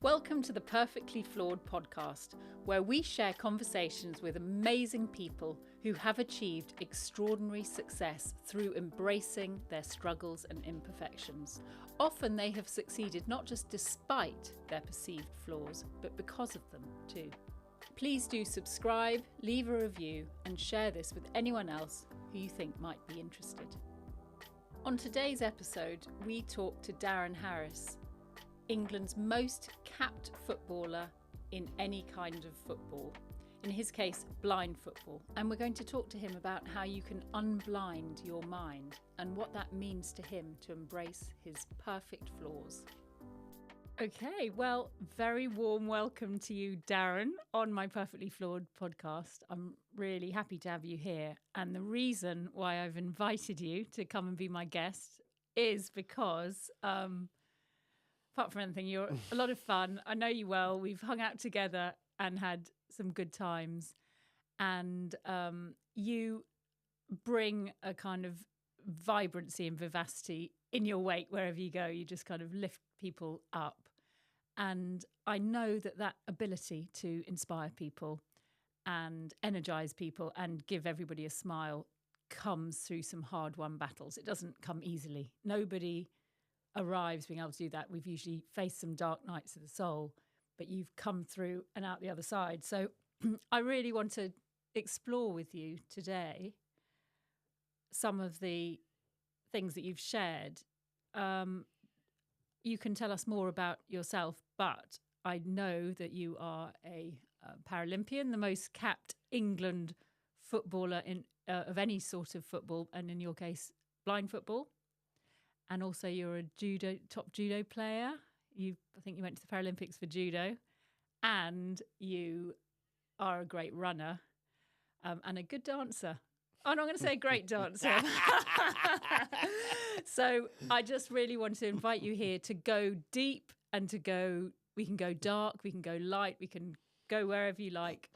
Welcome to the Perfectly Flawed podcast, where we share conversations with amazing people who have achieved extraordinary success through embracing their struggles and imperfections. Often they have succeeded not just despite their perceived flaws, but because of them too. Please do subscribe, leave a review, and share this with anyone else who you think might be interested. On today's episode, we talk to Darren Harris, England's most capped footballer in any kind of football, in his case blind football, and we're going to talk to him about how you can unblind your mind and what that means to him to embrace his perfect flaws. Okay, well, very warm welcome to you, Darren, on my Perfectly Flawed podcast. I'm really happy to have you here, and the reason why I've invited you to come and be my guest is because apart from anything, you're a lot of fun. I know you well. We've hung out together and had some good times. And you bring a kind of vibrancy and vivacity in your wake wherever you go. You just kind of lift people up. And I know that that ability to inspire people and energize people and give everybody a smile comes through some hard-won battles. It doesn't come easily. Nobody arrives being able to do that. We've usually faced some dark nights of the soul, but you've come through and out the other side. So I really want to explore with you today some of the things that you've shared. You can tell us more about yourself, but I know that you are a Paralympian, the most capped England footballer of any sort of football, and in your case, blind football. And also you're a top judo player. I think you went to the Paralympics for judo. And you are a great runner and a good dancer. Oh, no, I'm going to say a great dancer. So I just really want to invite you here to go deep and we can go dark, we can go light, we can go wherever you like,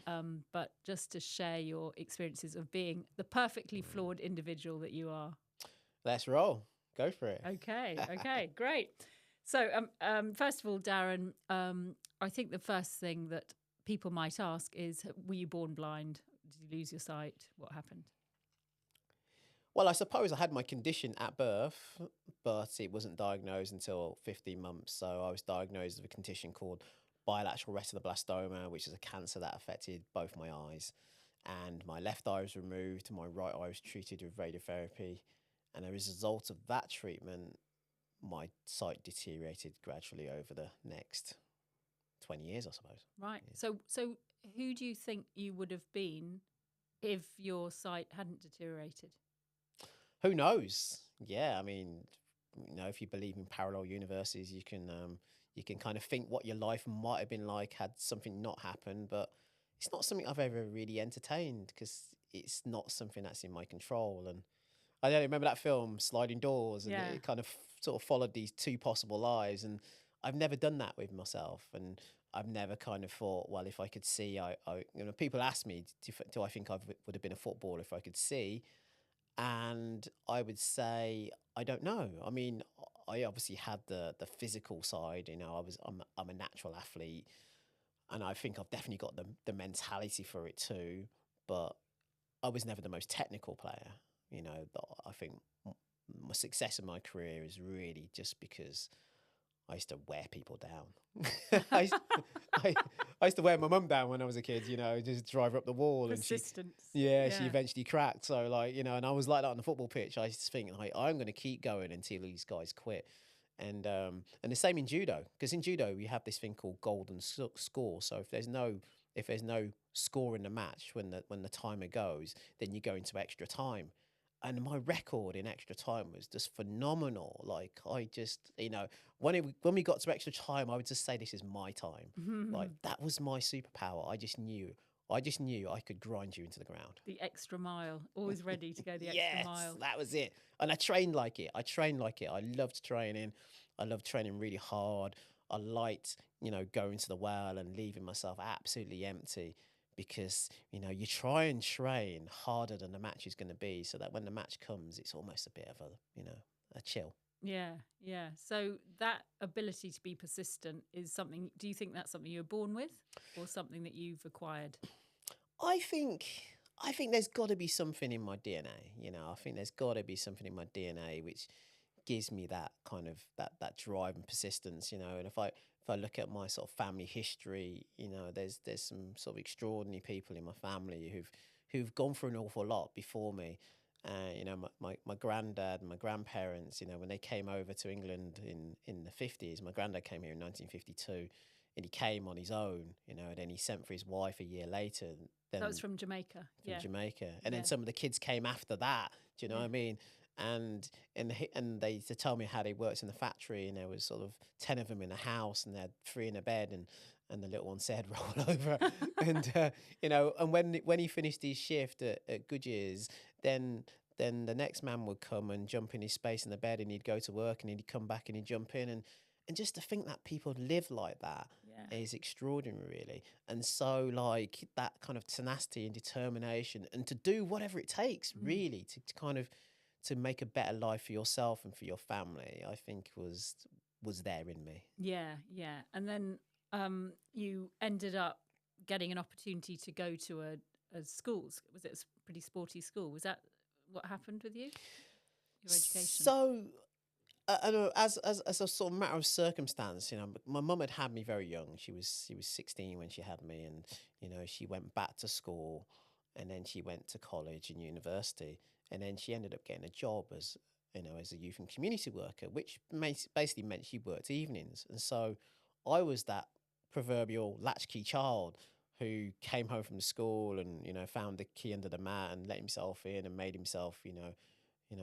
but just to share your experiences of being the perfectly flawed individual that you are. Let's roll. Go for it. Okay, great. So, first of all, Darren, I think the first thing that people might ask is, were you born blind? Did you lose your sight? What happened? Well, I suppose I had my condition at birth, but it wasn't diagnosed until 15 months. So I was diagnosed with a condition called bilateral retinoblastoma, which is a cancer that affected both my eyes. And my left eye was removed, my right eye was treated with radiotherapy. And as a result of that treatment, my sight deteriorated gradually over the next 20 years, I suppose. Right. Yeah. So who do you think you would have been if your sight hadn't deteriorated? Who knows? Yeah, I mean, if you believe in parallel universes, you can kind of think what your life might have been like had something not happened, but it's not something I've ever really entertained because it's not something that's in my control. And I don't remember that film, Sliding Doors, and it kind of sort of followed these two possible lives. And I've never done that with myself. And I've never kind of thought, well, if I could see, people ask me, do I think I would have been a footballer if I could see? And I would say, I don't know. I mean, I obviously had the physical side, I'm a natural athlete. And I think I've definitely got the mentality for it too. But I was never the most technical player. I think my success in my career is really just because I used to wear people down. I used to wear my mum down when I was a kid, just drive her up the wall. Persistence. And she eventually cracked. So and I was like that on the football pitch. I used to think I'm going to keep going until these guys quit. And the same in judo, because in judo we have this thing called golden score. So if there's no score in the match when the timer goes, then you go into extra time. And my record in extra time was just phenomenal. Like I just, when we got to extra time, I would just say, this is my time. Mm-hmm. Like that was my superpower. I just knew I could grind you into the ground. The extra mile, always ready to go the extra mile. That was it. And I trained like it. I loved training. I loved training really hard. I liked, going to the well and leaving myself absolutely empty. Because, you try and train harder than the match is going to be so that when the match comes, it's almost a bit of a chill. Yeah, yeah. So that ability to be persistent is something, do you think that's something you were born with or something that you've acquired? I think I think there's got to be something in my DNA. I think there's got to be something in my DNA which gives me that kind of that drive and persistence. And if I look at my sort of family history, there's some sort of extraordinary people in my family who've gone through an awful lot before me. My granddad and my grandparents, when they came over to England in the 50s, my granddad came here in 1952 and he came on his own, and then he sent for his wife a year later. That Then was from Jamaica. from Yeah. Jamaica, and Yeah. then some of the kids came after that. Do you know what I mean? And they used to tell me how they worked in the factory, and there was sort of 10 of them in a house, and they had 3 in a bed, and the little one said roll over, and when he finished his shift at Goodyear's, then the next man would come and jump in his space in the bed, and he'd go to work, and he'd come back and he'd jump in, and just to think that people live like that is extraordinary, really. And so, like, that kind of tenacity and determination, and to do whatever it takes, really, to kind of to make a better life for yourself and for your family, I think was there in me. Yeah, yeah. And then you ended up getting an opportunity to go to a school. Was it a pretty sporty school? Was that what happened with you? Your education? So, as a sort of matter of circumstance, my mum had me very young. She was 16 when she had me, and she went back to school, and then she went to college and university, and then she ended up getting a job as a youth and community worker, which basically meant she worked evenings. And so I was that proverbial latchkey child who came home from school and found the key under the mat and let himself in and made himself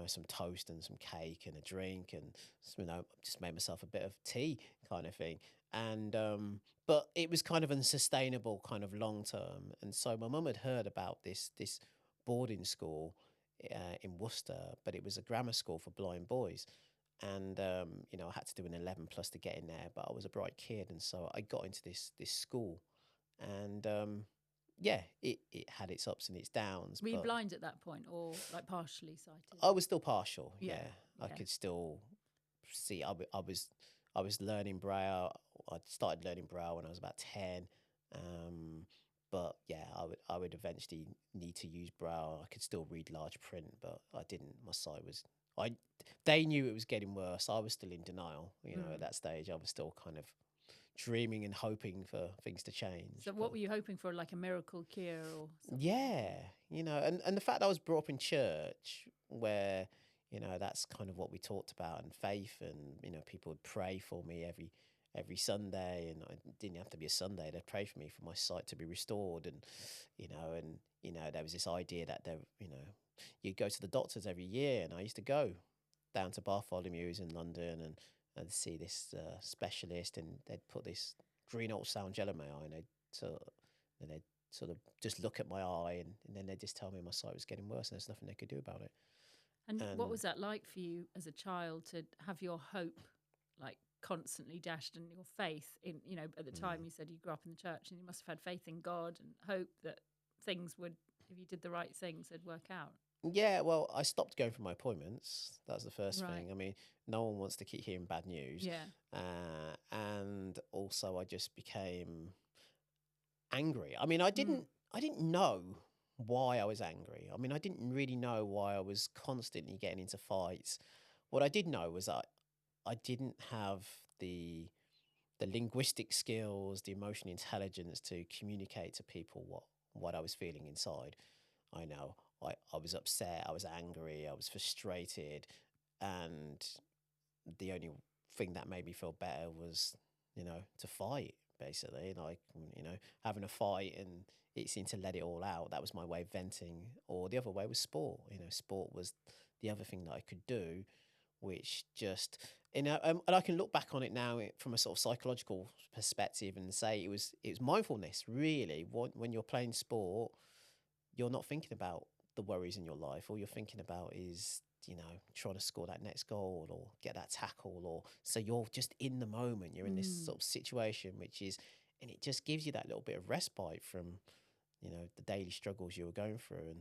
some toast and some cake and a drink, and just made myself a bit of tea kind of thing. And but it was kind of unsustainable, kind of long term. And so my mum had heard about this boarding school in Worcester, but it was a grammar school for blind boys. And I had to do an 11 plus to get in there, but I was a bright kid, and so I got into this school. And yeah, it had its ups and its downs. Were you but blind at that point, or like partially sighted? I was still partial. Yeah, I yeah. could still see. I was learning Braille. I started learning Braille when I was about 10. But yeah, I would eventually need to use Braille. I could still read large print, but I didn't. My sight was. They knew it was getting worse. I was still in denial. At that stage, I was still kind of dreaming and hoping for things to change. So what were you hoping for, like a miracle cure or something? Yeah, and the fact that I was brought up in church where, that's kind of what we talked about, and faith, and, people would pray for me every Sunday, and it didn't have to be a Sunday. They'd pray for me for my sight to be restored, and, there was this idea that you'd go to the doctors every year, and I used to go down to Bartholomew's in London and see this specialist, and they'd put this green ultrasound gel in my eye, and they'd sort of just look at my eye, and then they'd just tell me my sight was getting worse, and there's nothing they could do about it. And what was that like for you as a child, to have your hope like constantly dashed, and your faith in, at the time you said you grew up in the church, and you must have had faith in God and hope that things would, if you did the right things, they'd work out? Yeah, well, I stopped going for my appointments. That's the first Right. thing. I mean, no one wants to keep hearing bad news. Yeah. And also I just became angry. I mean, I didn't know why I was angry. I mean, I didn't really know why I was constantly getting into fights. What I did know was that I didn't have the linguistic skills, the emotional intelligence to communicate to people what I was feeling inside. I know I was upset, I was angry, I was frustrated, and the only thing that made me feel better was, to fight, basically, like, having a fight, and it seemed to let it all out. That was my way of venting. Or the other way was sport. Sport was the other thing that I could do, which just, and I can look back on it now from a sort of psychological perspective and say it was mindfulness, really. When you're playing sport, you're not thinking about the worries in your life. All you're thinking about is, trying to score that next goal or get that tackle, or so you're just in the moment. You're in this sort of situation, and it just gives you that little bit of respite from, the daily struggles you were going through,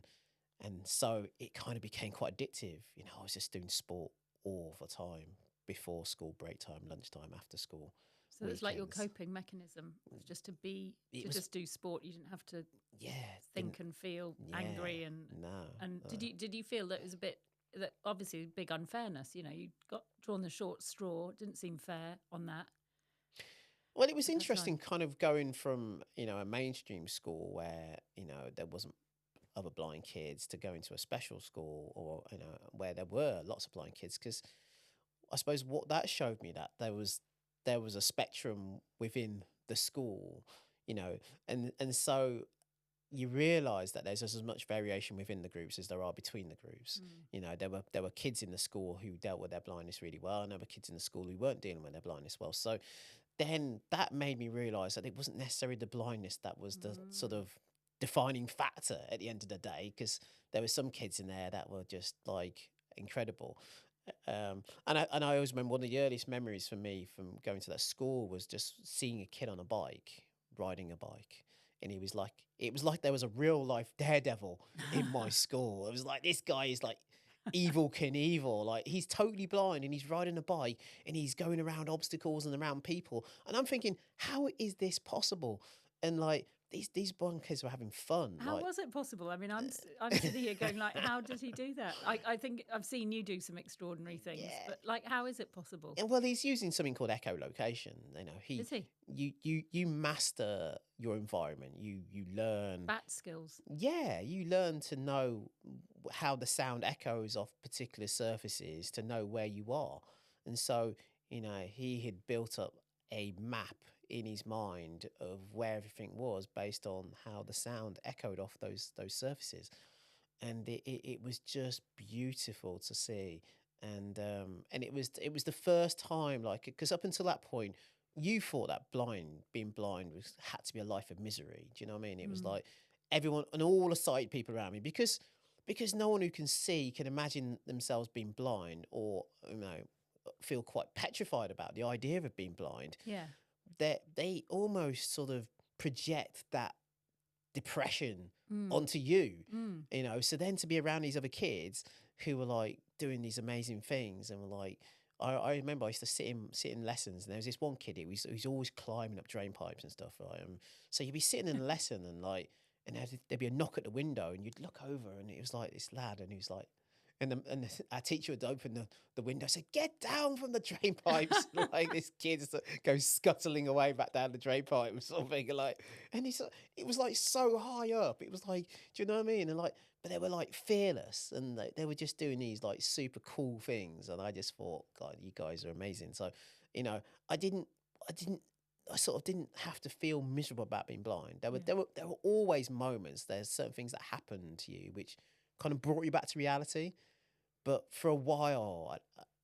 and so it kind of became quite addictive. I was just doing sport all the time, before school, break time, lunchtime, after school. So it's like your weekends. coping mechanism was just to It was- just do sport. You didn't have to Yeah, think and feel yeah, angry no. and did you feel that it was a bit that obviously a big unfairness? You know, you got drawn the short straw. It didn't seem fair on that. Well, it was at that interesting time. kind of going from, a mainstream school where, there wasn't other blind kids to going to a special school or, where there were lots of blind kids. Because I suppose what that showed me that there was a spectrum within the school, and so you realise that there's just as much variation within the groups as there are between the groups. There were kids in the school who dealt with their blindness really well, and there were kids in the school who weren't dealing with their blindness well. So then that made me realise that it wasn't necessarily the blindness that was the sort of defining factor at the end of the day, because there were some kids in there that were just like incredible. And I always remember one of the earliest memories for me from going to that school was just seeing a kid on a bike, riding a bike. And it was like there was a real life Daredevil in my school. It was like, this guy is like evil Knievel. Like, he's totally blind and he's riding a bike and he's going around obstacles and around people. And I'm thinking, how is this possible? And like, these blind kids were having fun. How like, was it possible? I mean, I'm sitting here going like, how did he do that? I think I've seen you do some extraordinary things, Yeah. but like, how is it possible? And well, he's using something called echolocation. Is he? You master your environment. You learn Bat skills. Yeah, you learn to know how the sound echoes off particular surfaces to know where you are. And so, he had built up a map in his mind of where everything was based on how the sound echoed off those surfaces. And it was just beautiful to see. And it was the first time, like, because up until that point, you thought that being blind had to be a life of misery. Do you know what I mean? It was like everyone and all the sighted people around me, because no one who can see can imagine themselves being blind, or feel quite petrified about the idea of being blind. Yeah. They almost sort of project that depression onto you, so then to be around these other kids who were like doing these amazing things, and were like, I remember I used to sit in lessons, and there was this one kid who was always climbing up drain pipes and stuff, right? So you'd be sitting in a lesson, and there'd be a knock at the window, and you'd look over, and it was like this lad, and he was like, our teacher would open the window, say, "Get down from the drain pipes!" Like, this kid goes scuttling away back down the drain pipe or something. Like, and it was like so high up. It was like, do you know what I mean? And like, but they were like fearless, and they were just doing these like super cool things. And I just thought, God, you guys are amazing. So, I sort of didn't have to feel miserable about being blind. There were always moments. There's certain things that happened to you which kind of brought you back to reality. But for a while,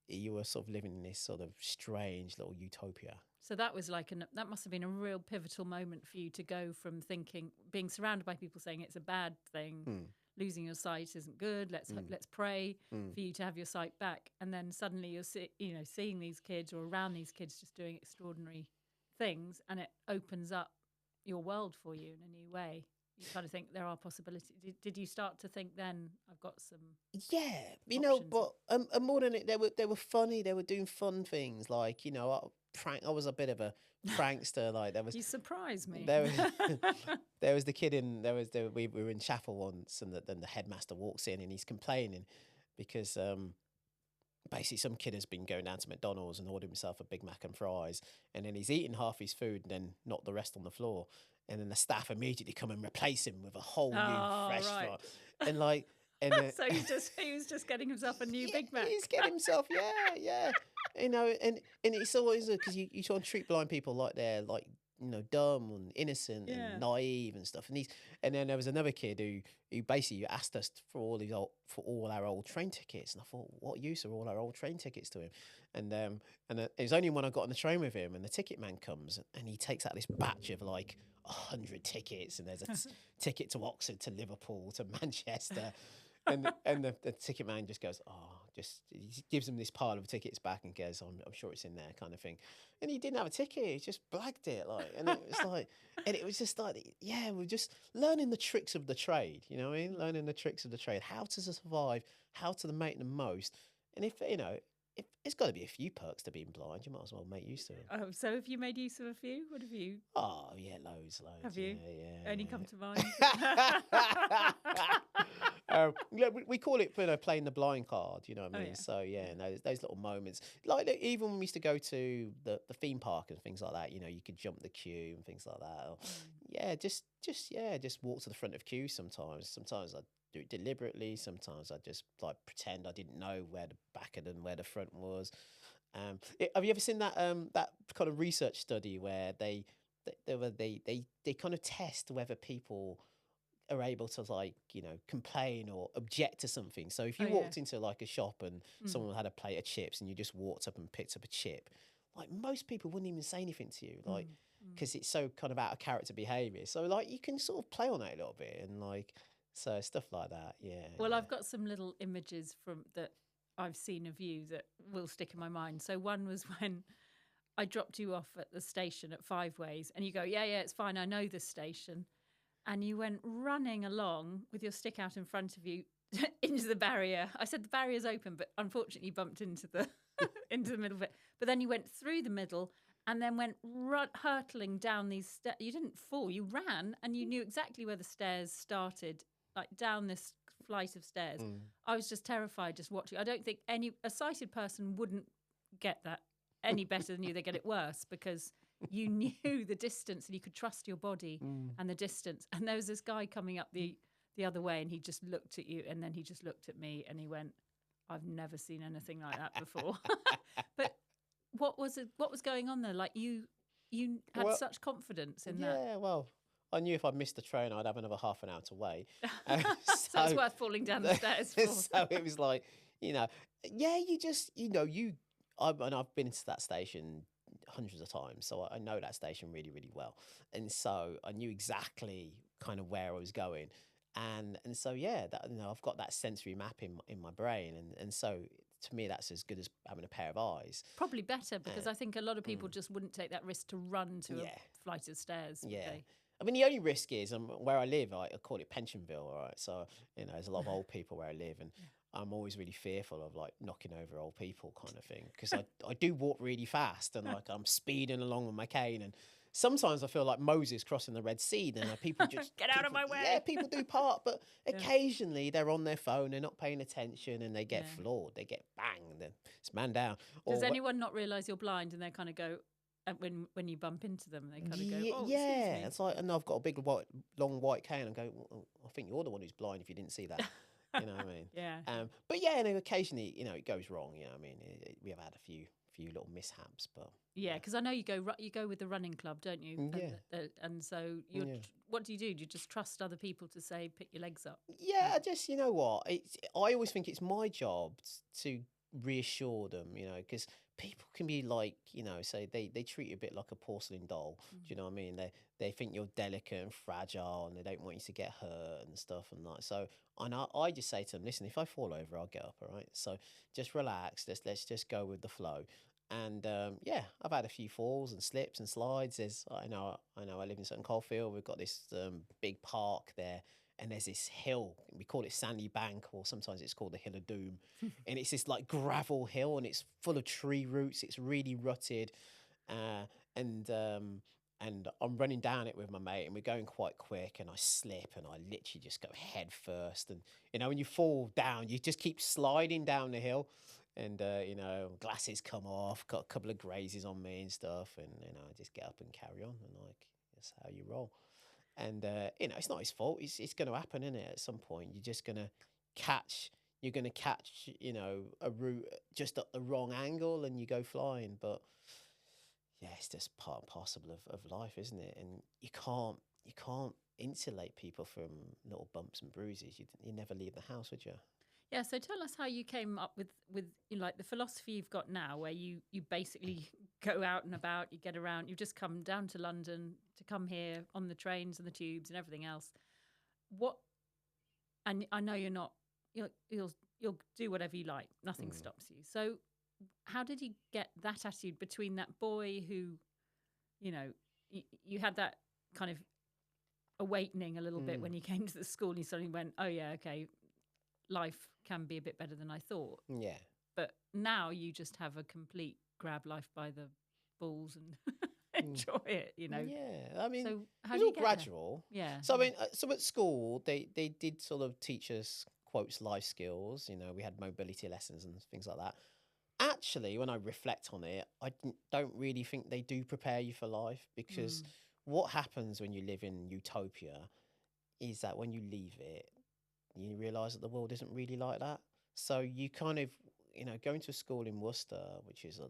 you were sort of living in this sort of strange little utopia. So that was like that must have been a real pivotal moment for you to go from being surrounded by people saying it's a bad thing, losing your sight isn't good. Let's pray for you to have your sight back, and then suddenly you're seeing these kids or around these kids just doing extraordinary things, and it opens up your world for you in a new way. You kind of think there are possibilities. Did you start to think then, I've got some? Yeah, but more than it, they were funny. They were doing fun things, like, I was a bit of a prankster. Like, there was. You surprise me. There was the kid we were in chapel once, and then the headmaster walks in and he's complaining because basically some kid has been going down to McDonald's and ordered himself a Big Mac and fries, and then he's eating half his food and then knocked the rest on the floor. And then the staff immediately come and replace him with a whole new fresh fry. And like, so he was just getting himself a new Big Mac. He's getting himself, yeah. And it's always because you try and treat blind people like they're like, dumb and innocent and naive and stuff. And then there was another kid who basically asked us for all our old train tickets, and I thought, what use are all our old train tickets to him? And it was only when I got on the train with him, and the ticket man comes and he takes out this batch of like 100 tickets, and there's a ticket to Oxford, to Liverpool, to Manchester. And the ticket man just goes, he gives him this pile of tickets back and goes, I'm sure it's in there, kind of thing. And he didn't have a ticket, he just blagged it, like, and it was like, and it was just like, we're just learning the tricks of the trade, you know what I mean? Learning the tricks of the trade, how to survive, how to make the most. And if, it's got to be a few perks to being blind. You might as well make use of it. Oh, so have you made use of a few? What have you? Oh yeah, loads. Have you? Yeah. Only come to mind. We call it, playing the blind card. You know what I mean? Yeah. So yeah, no, those little moments. Like look, even when we used to go to the theme park and things like that, you could jump the queue and things like that. Or, yeah, just walk to the front of queue. Sometimes I do it deliberately. Sometimes I just like pretend I didn't know where the back of and where the front was. Have you ever seen that that kind of research study where they kind of test whether people are able to complain or object to something. So if you walked into like a shop and someone had a plate of chips and you just walked up and picked up a chip, like most people wouldn't even say anything to you, like because it's so kind of out of character behavior. So like you can sort of play on it a little bit and like so stuff like that. Yeah. Well, yeah. I've got some little images from that I've seen of you that will stick in my mind. So one was when I dropped you off at the station at Five Ways and you go, yeah, it's fine. I know this station. And you went running along with your stick out in front of you into the barrier. I said the barrier's open, but unfortunately you bumped into the into the middle of it. But then you went through the middle and then went hurtling down these stairs. You didn't fall, you ran and you knew exactly where the stairs started, like down this flight of stairs. I was just terrified just watching. I don't think a sighted person wouldn't get that any better than you. They get it worse because you knew the distance and you could trust your body and the distance. And there was this guy coming up the other way and he just looked at you and then he just looked at me and he went, I've never seen anything like that before. But what was going on there? Like you had such confidence in that. Yeah, well, I knew if I missed the train, I'd have another half an hour to wait. So it's worth falling down the stairs for. So it was like, yeah, you just, I've been into that station hundreds of times, so I know that station really, really well. And so I knew exactly kind of where I was going. And so, yeah, that, I've got that sensory map in my brain. And so to me, that's as good as having a pair of eyes. Probably better because I think a lot of people just wouldn't take that risk to run to a flight of stairs. Yeah. I mean, the only risk is where I live, I call it Pensionville, all right? So, there's a lot of old people where I live and I'm always really fearful of like knocking over old people kind of thing because I do walk really fast and like I'm speeding along with my cane and sometimes I feel like Moses crossing the Red Sea. Then people just get out of my way. Yeah, people do part, but occasionally they're on their phone, they're not paying attention, and they get floored. They get banged, and it's man down. Does anyone not realise you're blind and they kind of go when you bump into them? They kind of go, oh, yeah. Excuse me. It's like, and I've got a big long white cane, and go, well, I think you're the one who's blind if you didn't see that. You know what I mean? Yeah. But yeah, and occasionally, it goes wrong. You know what I mean? We have had a few little mishaps, but yeah, because I know you go with the running club, don't you? Yeah. And so what do? Do you just trust other people to say pick your legs up? Yeah, I just I always think it's my job to reassure them, because people can be like, say they treat you a bit like a porcelain doll. Do you know what I mean? They think you're delicate and fragile and they don't want you to get hurt and stuff and like so. And I just say to them, listen, if I fall over, I'll get up, all right? So just relax. Let's just go with the flow. And I've had a few falls and slips and slides. I know I live in Sutton Coldfield. We've got this big park there. And there's this hill, we call it Sandy Bank, or sometimes it's called the Hill of Doom. And it's this like gravel hill and it's full of tree roots. It's really rutted. And I'm running down it with my mate and we're going quite quick and I slip and I literally just go head first. And, when you fall down, you just keep sliding down the hill. And, glasses come off, got a couple of grazes on me and stuff. And, I just get up and carry on. And like, that's how you roll. And, it's not his fault. It's going to happen, isn't it? At some point, you're just going to catch, a route just at the wrong angle and you go flying. But yeah, it's just part and parcel of life, isn't it? And you can't insulate people from little bumps and bruises. You never leave the house, would you? Yeah, so tell us how you came up with like the philosophy you've got now, where you basically go out and about, you get around, you've just come down to London to come here on the trains and the tubes and everything else. And I know you'll do whatever you like, nothing stops you. So how did you get that attitude between that boy who, you had that kind of awakening a little bit when you came to the school and you suddenly went, oh yeah, okay, life can be a bit better than I thought. Yeah. But now you just have a complete grab life by the balls and enjoy it, you know. Yeah, I mean, So how it do was you all get there? gradual. Yeah. So I mean, so at school they did sort of teach us quotes life skills. You know, we had mobility lessons and things like that. Actually, when I reflect on it, don't really think they do prepare you for life, because what happens when you live in utopia is that when you leave it, you realise that the world isn't really like that. So you kind of, going to a school in Worcester, which is a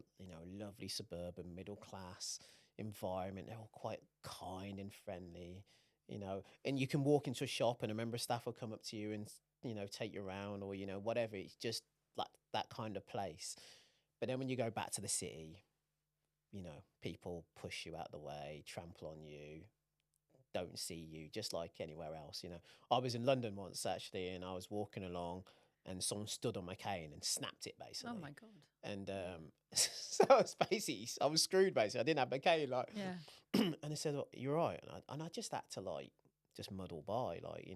lovely suburban middle class environment. They're all quite kind and friendly, and you can walk into a shop and a member of staff will come up to you and take you around, or whatever. It's just like that kind of place. But then when you go back to the city, people push you out the way, trample on you, don't see you, just like anywhere else. I was in London once actually, and I was walking along, and someone stood on my cane and snapped it basically. Oh my God. And so I was screwed basically. I didn't have my cane, like. Yeah. And they said, "Oh, you're right," and I just had to like just muddle by, like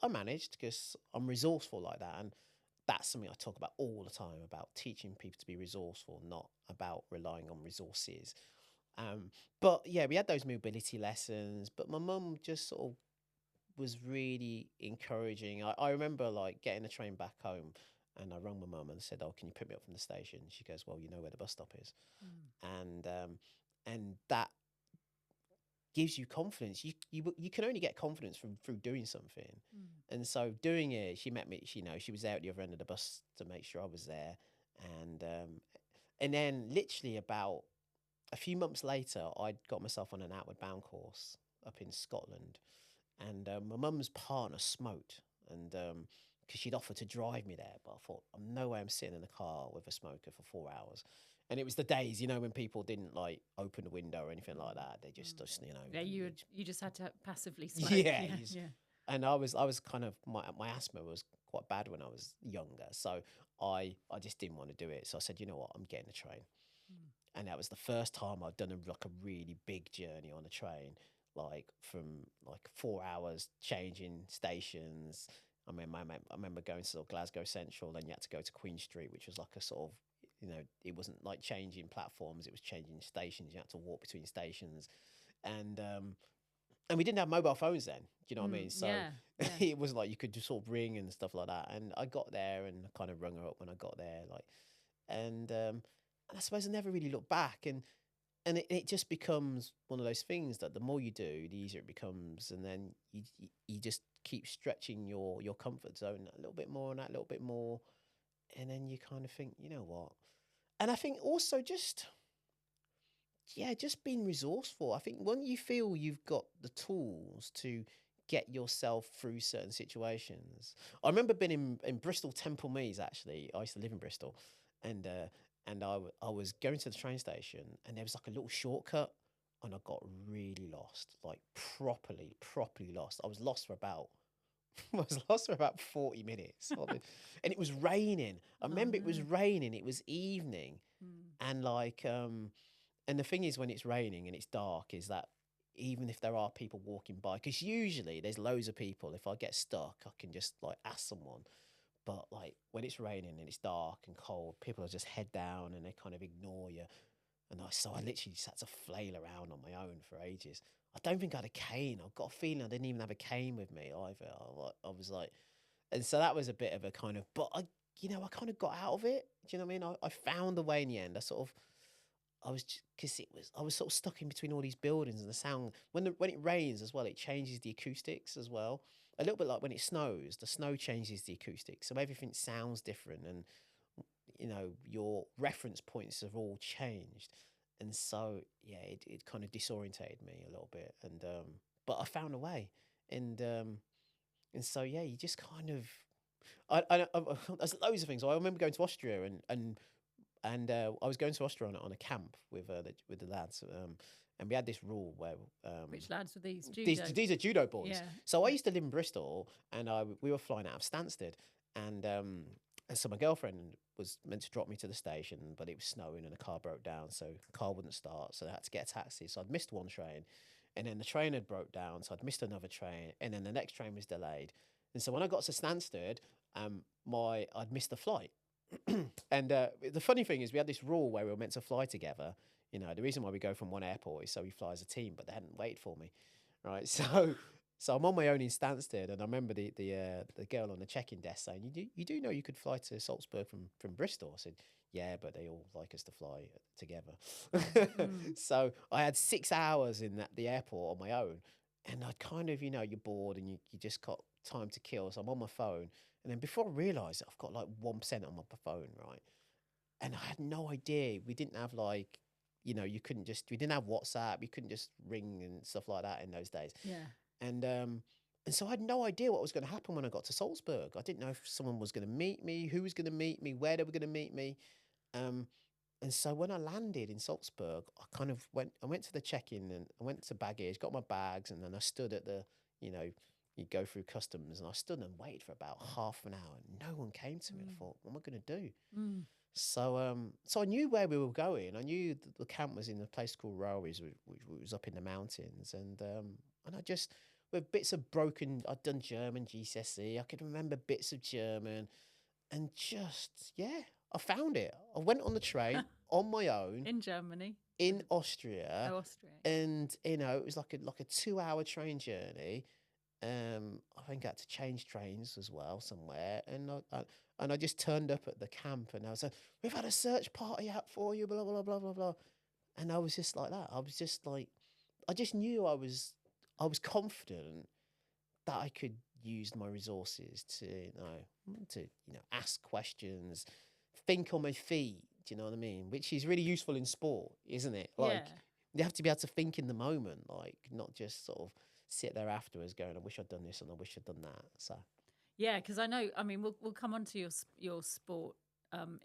I managed, because I'm resourceful like that, and that's something I talk about all the time, about teaching people to be resourceful, not about relying on resources. But yeah, we had those mobility lessons, but my mum just sort of was really encouraging. I remember like getting the train back home, and I rang my mum and said, "Oh, can you pick me up from the station?" She goes, "Well, you know where the bus stop is." And that gives you confidence. You can only get confidence through doing something. And so doing it, she met me. She was there at the other end of the bus to make sure I was there, and then literally about a few months later, I'd got myself on an outward bound course up in Scotland, and my mum's partner smoked, and because she'd offered to drive me there, but I thought, no way I'm sitting in a car with a smoker for 4 hours. And it was the days, when people didn't like open the window or anything like that. They just Yeah, you just had to passively smoke. Yeah, yeah. And I was kind of, my asthma was quite bad when I was younger, so I just didn't want to do it. So I said, you know what, I'm getting a train. And that was the first time I'd done a really big journey on a train, like from like 4 hours changing stations. I mean, I remember going to sort of Glasgow Central, then you had to go to Queen Street, which was like a sort of, it wasn't like changing platforms, it was changing stations. You had to walk between stations, and we didn't have mobile phones then. Do you know what I mean? So it was like you could just sort of ring and stuff like that. And I got there and kind of rung her up when I got there, like, and I suppose I never really looked back, and it just becomes one of those things that the more you do, the easier it becomes, and then you just keep stretching your comfort zone a little bit more and that little bit more, and then you kind of think, you know what? And I think also just being resourceful. I think when you feel you've got the tools to get yourself through certain situations. I remember being in Bristol Temple Meads, actually. I used to live in Bristol, and I was going to the train station, and there was like a little shortcut, and I got really lost, like properly lost. I was lost for about 40 minutes. And it was raining. I remember it was raining. It was evening. And like, and the thing is, when it's raining and it's dark, is that even if there are people walking by, because usually there's loads of people, if I get stuck, I can just like ask someone. But like when it's raining and it's dark and cold, people are just head down and they kind of ignore you. And so I literally just had to flail around on my own for ages. I don't think I had a cane. I've got a feeling I didn't even have a cane with me either. I was like, and so that was a bit of a kind of, but I kind of got out of it. Do you know what I mean? I found a way in the end. I was sort of stuck in between all these buildings, and the sound, when it rains as well, it changes the acoustics as well. A little bit like when it snows, the snow changes the acoustics. So everything sounds different, and your reference points have all changed. And so, yeah, it kind of disorientated me a little bit. And, but I found a way. And so, yeah, you just kind of, there's loads of things. I remember going to Austria and I was going to Austria on a camp with the lads. And we had this rule where which lads were these? Judo. These are judo boys. Yeah. So I used to live in Bristol, and we were flying out of Stansted, and so my girlfriend was meant to drop me to the station, but it was snowing and the car broke down, so the car wouldn't start, so I had to get a taxi. So I'd missed one train, and then the train had broke down, so I'd missed another train, and then the next train was delayed. And so when I got to Stansted, I'd missed the flight. And the funny thing is, we had this rule where we were meant to fly together. You know, the reason why we go from one airport is so we fly as a team, but they hadn't waited for me, right? So I'm on my own in Stansted, and I remember the girl on the check-in desk saying, "You do know you could fly to Salzburg from Bristol?" I said, "Yeah, but they all like us to fly together." So I had 6 hours in the airport on my own, and I kind of, you're bored and you just got time to kill. So I'm on my phone, and then before I realise it, I've got like 1% on my phone, right? And I had no idea. We didn't have like, we didn't have WhatsApp. You couldn't just ring and stuff like that in those days. Yeah. And so I had no idea what was going to happen when I got to Salzburg. I didn't know if someone was going to meet me, who was going to meet me, where they were going to meet me. And so when I landed in Salzburg, I went to the check-in and I went to baggage, got my bags, and then I stood at you go through customs, and I stood and waited for about half an hour. And no one came to me. I thought, what am I going to do? So I knew where we were going. I knew the camp was in a place called Railways, which was up in the mountains. And I just, with bits of broken, I'd done German GCSE. I could remember bits of German, and I found it. I went on the train on my own In Germany. in Austria. Oh, Austria. And it was like a 2-hour train journey. I think I had to change trains as well somewhere, and I just turned up at the camp, and I was like, "We've had a search party out for you, blah blah blah blah blah," and I was just like that. I was just like, I just knew I was confident that I could use my resources to ask questions, think on my feet. Do you know what I mean? Which is really useful in sport, isn't it? Like, you have to be able to think in the moment, like not just sort of sit there afterwards going, "I wish I'd done this and I wish I'd done that." So Yeah, because I know. I mean, we'll come on to your sport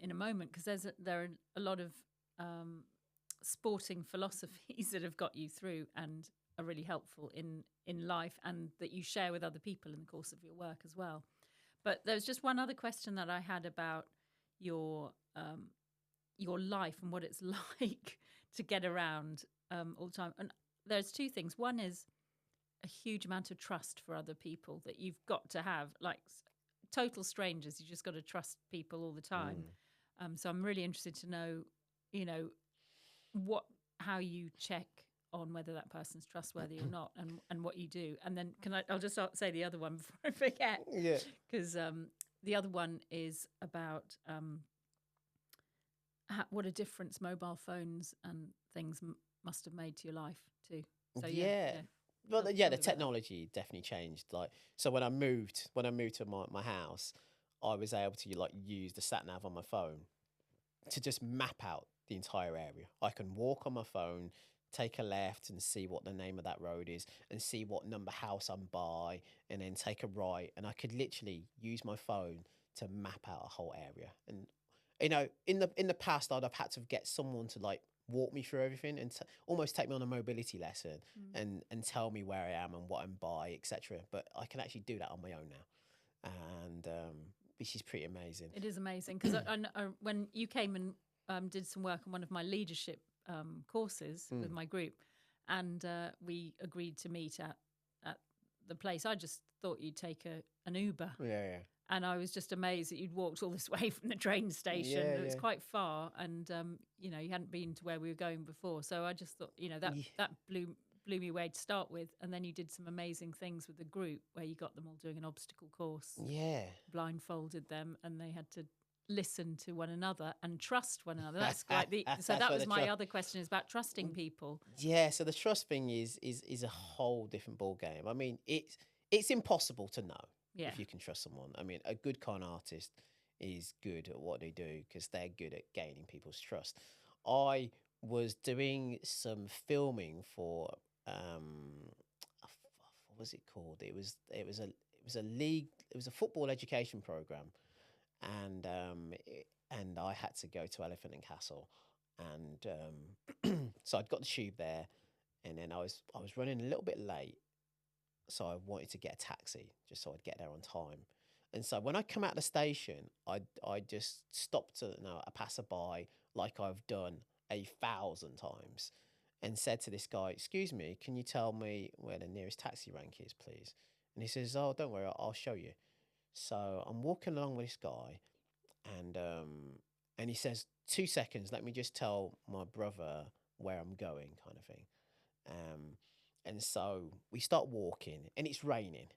in a moment, because there are a lot of sporting philosophies that have got you through and are really helpful in life, and that you share with other people in the course of your work as well. But there's just one other question that I had about your life and what it's like to get around all the time. And there's two things. One is a huge amount of trust for other people that you've got to have, like total strangers. You just got to trust people all the time. So I'm really interested to know, how you check on whether that person's trustworthy or not, and what you do. And then I'll just say the other one before I forget. yeah, Because the other one is about what a difference mobile phones and things must have made to your life too. So Well, Tell the me about technology definitely changed. Like, so when I moved to my house, I was able to use the sat nav on my phone to just map out the entire area. I can walk on my phone, take a left and see what the name of that road is, and see what number house I'm by, and then take a right. And I could literally use my phone to map out a whole area. And in the past, I'd have had to get someone to walk me through everything and almost take me on a mobility lesson and tell me where I am and what I'm by, etc. But I can actually do that on my own now, and which is pretty amazing. It is amazing, because when you came and did some work on one of my leadership courses with my group, and we agreed to meet at the place, I just thought you'd take an Uber. Yeah. And I was just amazed that you'd walked all this way from the train station. Yeah, It was yeah. quite far, and you hadn't been to where we were going before. So I just thought, that blew me away to start with. And then you did some amazing things with the group, where you got them all doing an obstacle course, blindfolded them, and they had to listen to one another and trust one another. That's like so that was my other question, is about trusting people. Yeah, so the trust thing is a whole different ball game. I mean, it's impossible to know if you can trust someone. I mean, a good con artist is good at what they do because they're good at gaining people's trust. I was doing some filming for what was it called? It was a football education program, and I had to go to Elephant and Castle, and so I'd got the tube there, and then I was running a little bit late, so I wanted to get a taxi just so I'd get there on time. And so when I come out of the station, I just stopped a passerby, like I've done 1,000 times, and said to this guy, "Excuse me, can you tell me where the nearest taxi rank is, please?" And he says, "Oh, don't worry, I'll show you." So I'm walking along with this guy, and he says, 2 seconds, let me just tell my brother where I'm going, kind of thing. And so we start walking, and it's raining.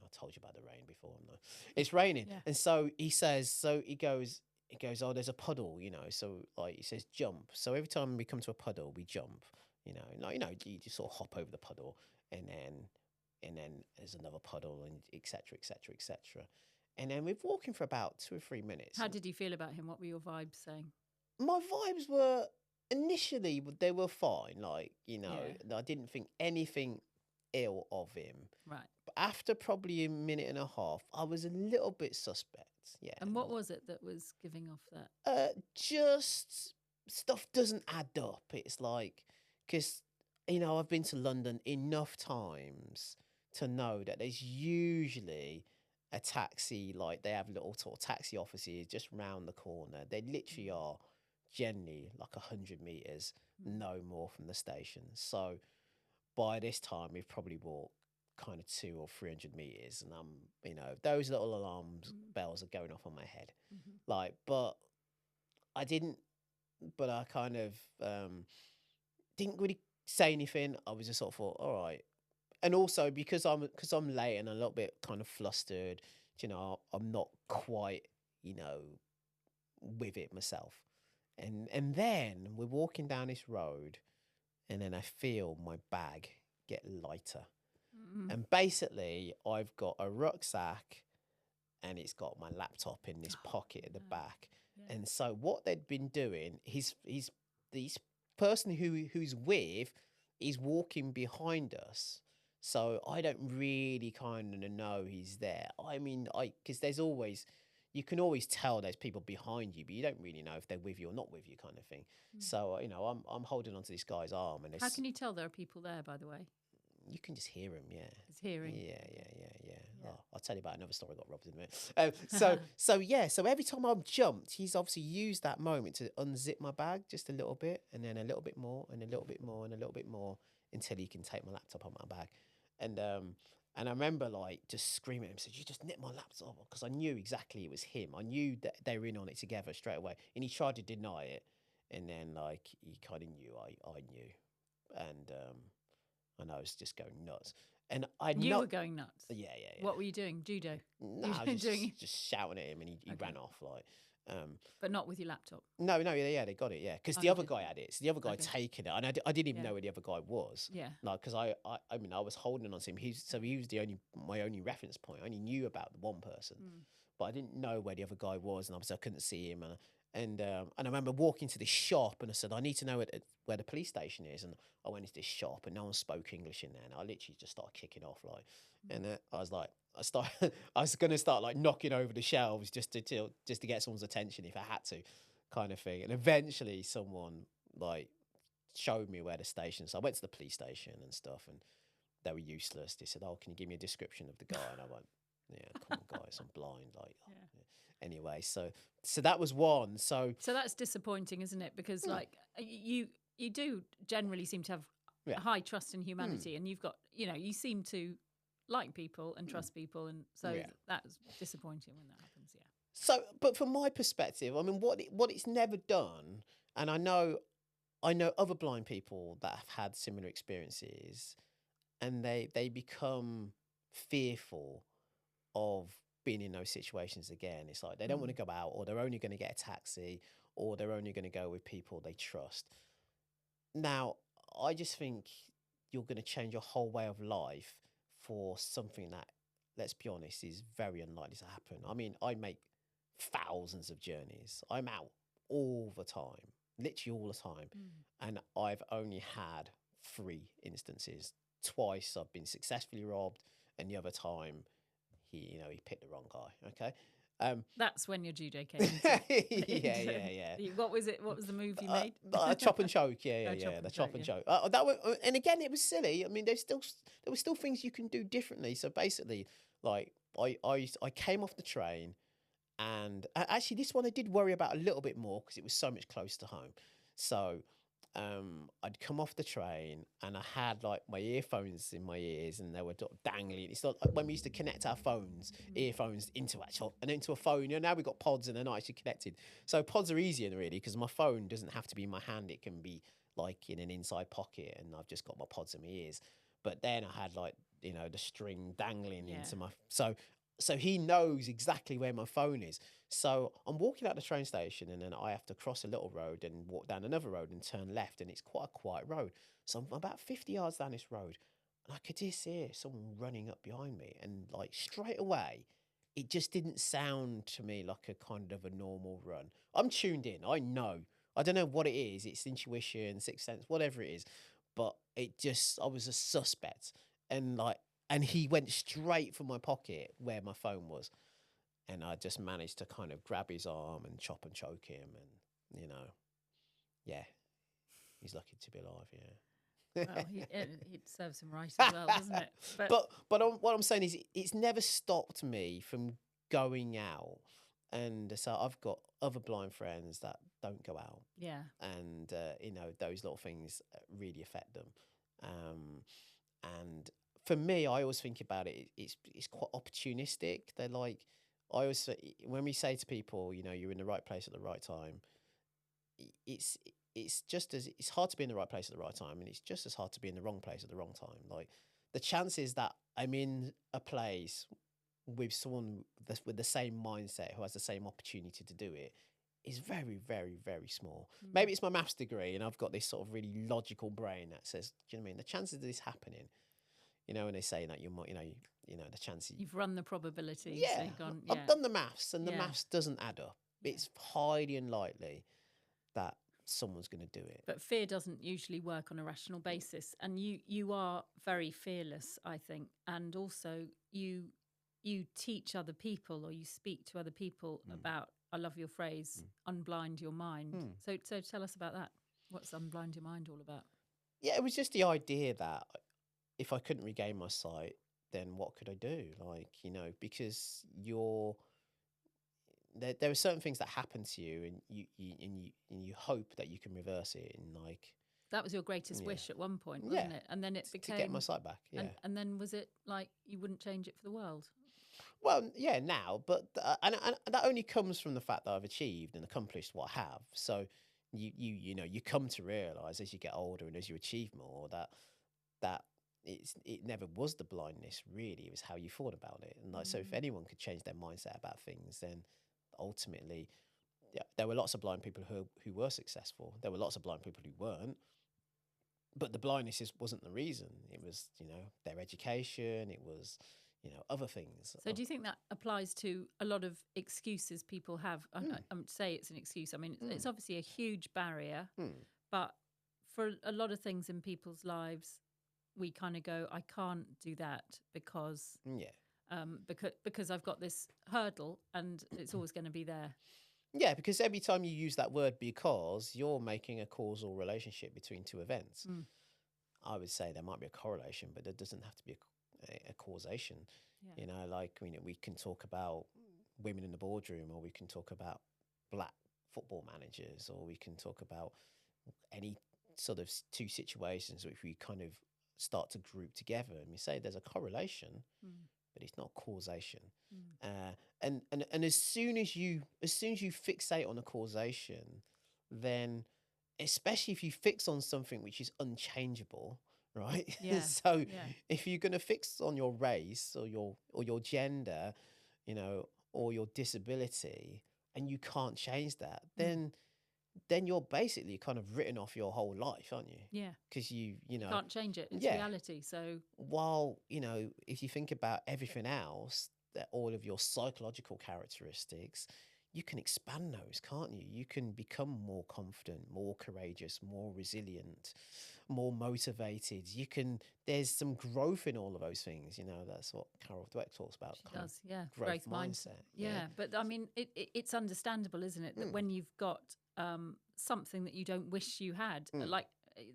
I told you about the rain before, no? It's raining. Yeah. And so he says, he goes, oh, there's a puddle, So like he says, jump. So every time we come to a puddle, we jump, you just sort of hop over the puddle, and then there's another puddle, and et cetera, et cetera, et cetera. And then we're walking for about 2 or 3 minutes. How did you feel about him? What were your vibes saying? My vibes were, initially, they were fine. Like, I didn't think anything ill of him. Right. But after probably a minute and a half, I was a little bit suspect. Yeah. And what was it that was giving off that? Just stuff doesn't add up. It's like, because, I've been to London enough times to know that there's usually a taxi, like they have little sort of taxi offices just round the corner. They literally are generally like 100 meters, no more from the station. So by this time, we've probably walked kind of 200 or 300 meters, and those little alarms bells are going off on my head. But I kind of didn't really say anything. I was just sort of thought, all right. And also because I'm late and a little bit kind of flustered, I'm not quite, with it myself. And then we're walking down this road, and then I feel my bag get lighter. And basically I've got a rucksack, and it's got my laptop in this pocket at the back. Yeah. And so what they'd been doing, he's this person who's with is walking behind us. So I don't really kind of know he's there. I mean, because you can always tell there's people behind you, but you don't really know if they're with you or not with you, kind of thing. So I'm holding onto this guy's arm, and how can you tell there are people there? By the way, you can just hear him. Yeah, it's hearing. Yeah. Oh, I'll tell you about another story I got robbed in a minute. So every time I've jumped, he's obviously used that moment to unzip my bag just a little bit, and then a little bit more, and a little bit more, and a little bit more, until he can take my laptop on my bag. And I remember like just screaming at him, said, "You just nicked my laptop," because I knew exactly it was him. I knew that they were in on it together straight away. And he tried to deny it, and then like he kind of knew I knew, and I was just going nuts. And you were going nuts. Yeah. What were you doing? Judo? No, I was just shouting at him, and he ran off like. But not with your laptop. No, yeah, they got it, yeah, because the other guy had it. So the other guy taken it, and I didn't even know where the other guy was. Yeah, like because I was holding on to him. He was my only reference point. I only knew about the one person, but I didn't know where the other guy was, and obviously I couldn't see him. And I remember walking to this shop, and I said, I need to know where the police station is. And I went into this shop, and no one spoke English in there. And I literally just started kicking off, like, and I was like, I was going to start like knocking over the shelves just to get someone's attention if I had to, kind of thing. And eventually someone like showed me where the station. So I went to the police station and stuff, and they were useless. They said, "Oh, can you give me a description of the guy?" And I went, "Yeah, come on, guys, I'm blind." Like, yeah. Anyway, so that was one. So that's disappointing, isn't it? Because like you do generally seem to have high trust in humanity, and you've got, you seem to like people and trust people, and so that's disappointing when that happens. Yeah. So, but from my perspective, I mean, what it's never done, and I know other blind people that have had similar experiences, and they become fearful of being in those situations again. It's like they don't want to go out, or they're only going to get a taxi, or they're only going to go with people they trust. Now, I just think you're going to change your whole way of life for something that, let's be honest, is very unlikely to happen. I mean, I make thousands of journeys. I'm out all the time, literally all the time. And I've only had 3 instances. Twice I've been successfully robbed, and the other time he picked the wrong guy. Okay. That's when your judo came into yeah. What was it? What was the move you made? Chop and choke. The chop and choke. That was, and again, it was silly. I mean, there were still things you can do differently. So basically, like I came off the train, and actually this one I did worry about a little bit more because it was so much closer to home. So I'd come off the train and I had like my earphones in my ears and they were dangling. It's not like when we used to connect our phones, earphones into a phone. You know, now we've got pods and they're not actually connected. So pods are easier really because my phone doesn't have to be in my hand. It can be like in an inside pocket and I've just got my pods in my ears. But then I had like, you know, the string dangling into my... So he knows exactly where my phone is. So I'm walking out the train station and then I have to cross a little road and walk down another road and turn left. And it's quite a quiet road. So I'm about 50 yards down this road and I could just hear someone running up behind me. And like straight away, it just didn't sound to me like a kind of a normal run. I'm tuned in. I know. I don't know what it is. It's intuition, sixth sense, whatever it is. But I was a suspect. And he went straight for my pocket where my phone was. And I just managed to kind of grab his arm and chop and choke him. And, you know, yeah, he's lucky to be alive, yeah. Well, it serves him right as well, doesn't it? But what I'm saying is it's never stopped me from going out. And so I've got other blind friends that don't go out. Yeah. And, you know, those little things really affect them. And for me, I always think about it. It's quite opportunistic. They're like, I always say, when we say to people, you know, you're in the right place at the right time. It's hard to be in the right place at the right time, and it's just as hard to be in the wrong place at the wrong time. Like the chances that I'm in a place with someone with the same mindset who has the same opportunity to do it is very, very, very small. Maybe it's my maths degree, and I've got this sort of really logical brain that says, do you know what I mean? The chances of this happening. You know, when they say that you know, the chances. You've run the probability. Yeah, so I've done the maths, and the maths doesn't add up. It's highly unlikely that someone's going to do it. But fear doesn't usually work on a rational basis, and you are very fearless, I think, and also you teach other people or you speak to other people about. I love your phrase, unblind your mind. So tell us about that. What's unblind your mind all about? Yeah, it was just the idea that if I couldn't regain my sight, then what could I do? Like, you know, because there are certain things that happen to you, and you hope that you can reverse it. And like that was your greatest wish at one point, wasn't it? And then it became to get my sight back. Yeah, and then was it like you wouldn't change it for the world? Well, yeah, now, but and that only comes from the fact that I've achieved and accomplished what I have. So you know, you come to realise as you get older and as you achieve more that it never was the blindness really. It was how you thought about it. And like, so if anyone could change their mindset about things, then ultimately, yeah, there were lots of blind people who were successful. There were lots of blind people who weren't. But the blindness wasn't the reason. It was, you know, their education. It was, you know, other things. So do you think that applies to a lot of excuses people have? I would say it's an excuse. I mean, it's obviously a huge barrier, but for a lot of things in people's lives, we kind of go, I can't do that because I've got this hurdle and it's always going to be there. Yeah, because every time you use that word because, you're making a causal relationship between two events. I would say there might be a correlation, but there doesn't have to be a causation. Yeah. You know, like, I mean, we can talk about women in the boardroom, or we can talk about black football managers, or we can talk about any sort of two situations which we kind of start to group together and we say there's a correlation, but it's not causation. And as soon as you fixate on a causation, then especially if you fix on something which is unchangeable, right? Yeah. So if you're going to fix on your race or your gender, you know, or your disability, and you can't change that, then you're basically kind of written off your whole life, aren't you? Yeah. Because you know, can't change it. It's reality. So while, you know, if you think about everything else, that all of your psychological characteristics, you can expand those, can't you? You can become more confident, more courageous, more resilient, more motivated. There's some growth in all of those things. You know, that's what Carol Dweck talks about. She does, yeah. Growth mindset. Yeah. But I mean, it's understandable, isn't it? That when you've got something that you don't wish you had, like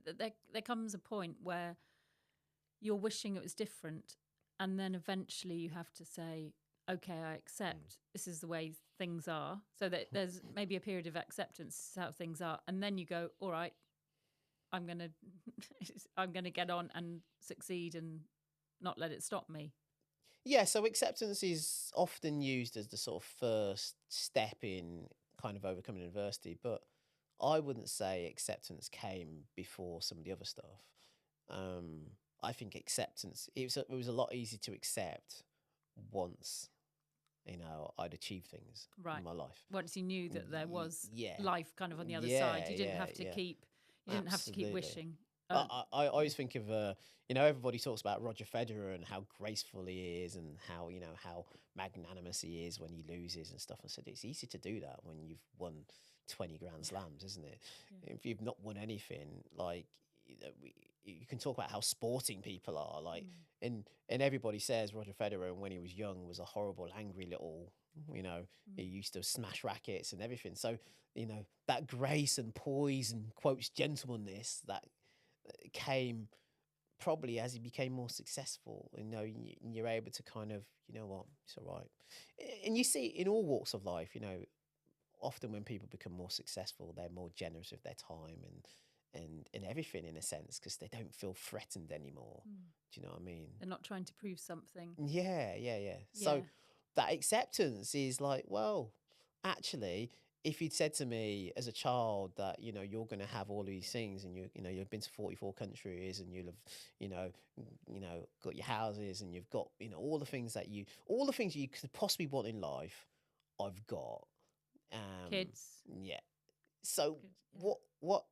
there comes a point where you're wishing it was different, and then eventually you have to say, okay, I accept this is the way things are. So that there's maybe a period of acceptance, this is how things are, and then you go, all right, I'm gonna I'm gonna get on and succeed and not let it stop me. Yeah, so acceptance is often used as the sort of first step in kind of overcoming adversity, but I wouldn't say acceptance came before some of the other stuff. Um, I think acceptance, it was a lot easier to accept once, I'd achieved things Right. in my life. Once you knew that there was Yeah, life kind of on the other side, yeah, you didn't yeah, have to yeah. keep Absolutely. wishing. I always think of everybody talks about Roger Federer and how graceful he is and how magnanimous he is when he loses and stuff. I said it's easy to do that when you've won 20 Grand Slams, isn't it? Yeah. If you've not won anything, like you can talk about how sporting people are, like, and everybody says Roger Federer when he was young was a horrible, angry little. He used to smash rackets and everything. So that grace and poise and quotes gentlemanliness that came probably as he became more successful. And you're able to kind of, what, it's all right. And you see in all walks of life, often when people become more successful, they're more generous with their time and everything in a sense, because they don't feel threatened anymore. Do you know what I mean? They're not trying to prove something. Yeah. So that acceptance is like, well, actually, if you'd said to me as a child that you're going to have all these things and you've been to 44 countries and you'll have got your houses and you've got all the things you could possibly want in life, I've got Kids. Yeah. So Kids, yeah. what?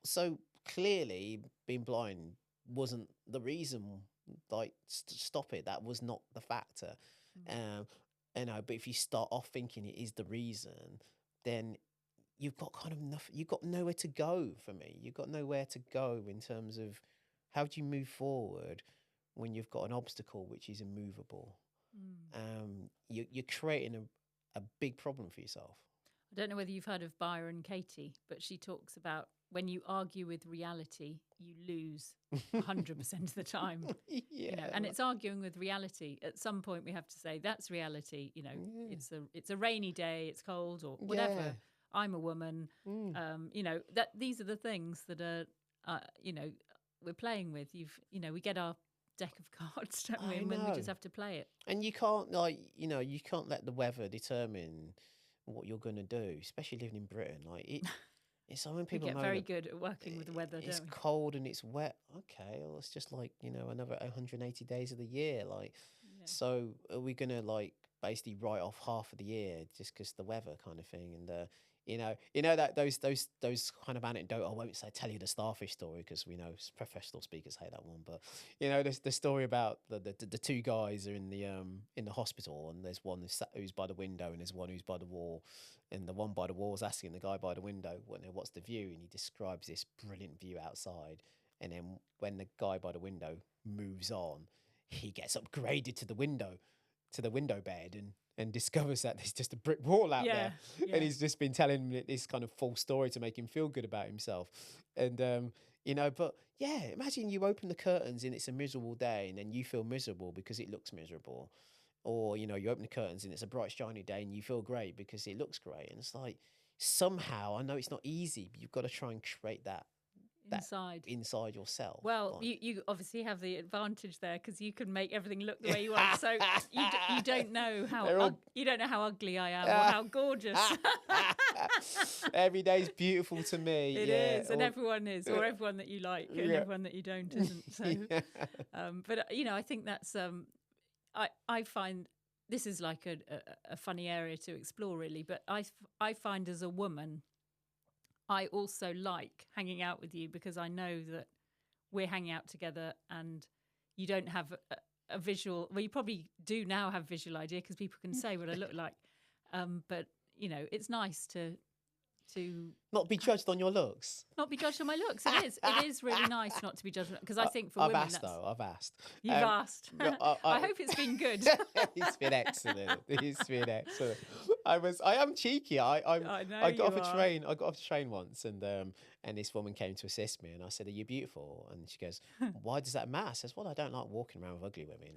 So clearly, being blind wasn't the reason. Like, stop it. That was not the factor. But if you start off thinking it is the reason, then you've got kind of nothing. You've got nowhere to go. For me, you've got nowhere to go in terms of how do you move forward when you've got an obstacle which is immovable. You're creating a big problem for yourself. I don't know whether you've heard of Byron Katie, but she talks about when you argue with reality, you lose 100% of the time. And it's arguing with reality. At some point, we have to say that's reality. It's a rainy day, it's cold, or whatever. Yeah. I'm a woman. That these are the things that are, we're playing with. We get our deck of cards, don't we? And then we just have to play it. And you can't you can't let the weather determine what you're going to do, especially living in Britain. Like it's when people we get very good at working with the weather. It's don't we? cold and it's wet. Okay, well, it's just like another 180 days of the year. Like, so are we going to basically write off half of the year just because the weather kind of thing? And that those kind of anecdote. I won't tell you the starfish story because we know professional speakers hate that one. But the story about the two guys are in the hospital, and there's one who's by the window and there's one who's by the wall, and the one by the wall is asking the guy by the window what's the view, and he describes this brilliant view outside, and then when the guy by the window moves on, he gets upgraded to the window bed and discovers that there's just a brick wall out there. Yeah. And he's just been telling him this kind of false story to make him feel good about himself. And, but yeah, imagine you open the curtains and it's a miserable day and then you feel miserable because it looks miserable. Or, you open the curtains and it's a bright, shiny day and you feel great because it looks great. And it's like, somehow, I know it's not easy, but you've got to try and create that inside yourself. Well, you obviously have the advantage there because you can make everything look the way you want. So you don't know how ugly I am or how gorgeous. Every day's beautiful to me. It is, and everyone is, or everyone that you like, and everyone that you don't isn't. So, but I think that's I find this is like a funny area to explore, really. But I find as a woman, I also like hanging out with you because I know that we're hanging out together and you don't have a visual. Well, you probably do now have visual idea because people can say what I look like. But, it's nice to not be judged on your looks. Not be judged on my looks. It is really nice not to be judged because I think for women, I've asked. You've asked. I hope it's been good. It's been excellent. It's been excellent. I am cheeky. I got off a train once, and this woman came to assist me, and I said, "Are you beautiful?" And she goes, "Why does that matter?" I says, "Well, I don't like walking around with ugly women."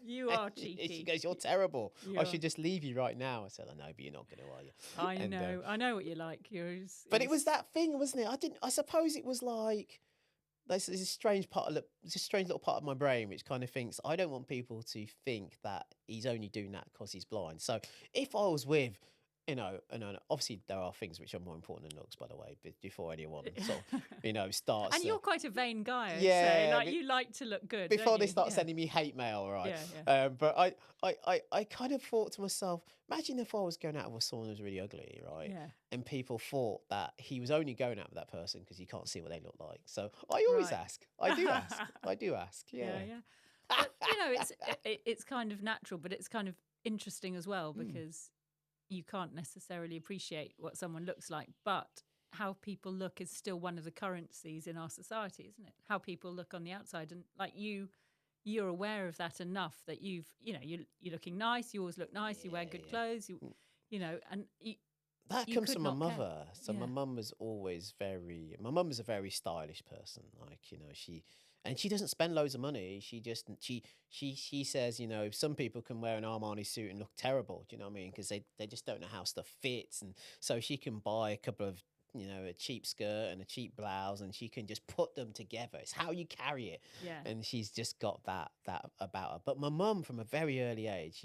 You are cheeky. She goes, "You're terrible. I should just leave you right now." I said, "I know, but you're not going to, are you?" I know what you like. You're But it was that thing, wasn't it? I suppose it was like, there's this strange little part of my brain which kind of thinks, I don't want people to think that he's only doing that because he's blind. So if I was with, and obviously there are things which are more important than looks, by the way, before anyone sort of, starts. And you're quite a vain guy, I'd yeah, say. Like, you like to look good, before don't they you? start sending me hate mail, right? Yeah. But I kind of thought to myself, imagine if I was going out with someone who was really ugly, right? Yeah. And people thought that he was only going out with that person because you can't see what they look like. So I always ask. I do ask. Yeah. But, it's kind of natural, but it's kind of interesting as well, because you can't necessarily appreciate what someone looks like, but how people look is still one of the currencies in our society, isn't it? How people look on the outside. And like you're aware of that enough that you're looking nice, you always look nice, you wear good clothes, and that comes from my mother. Care. So my mum was always my mum is a very stylish person. Like, she doesn't spend loads of money. She says, some people can wear an Armani suit and look terrible. Do you know what I mean? Because they just don't know how stuff fits. And so she can buy a couple of, a cheap skirt and a cheap blouse, and she can just put them together. It's how you carry it. Yeah. And she's just got that about her. But my mum, from a very early age,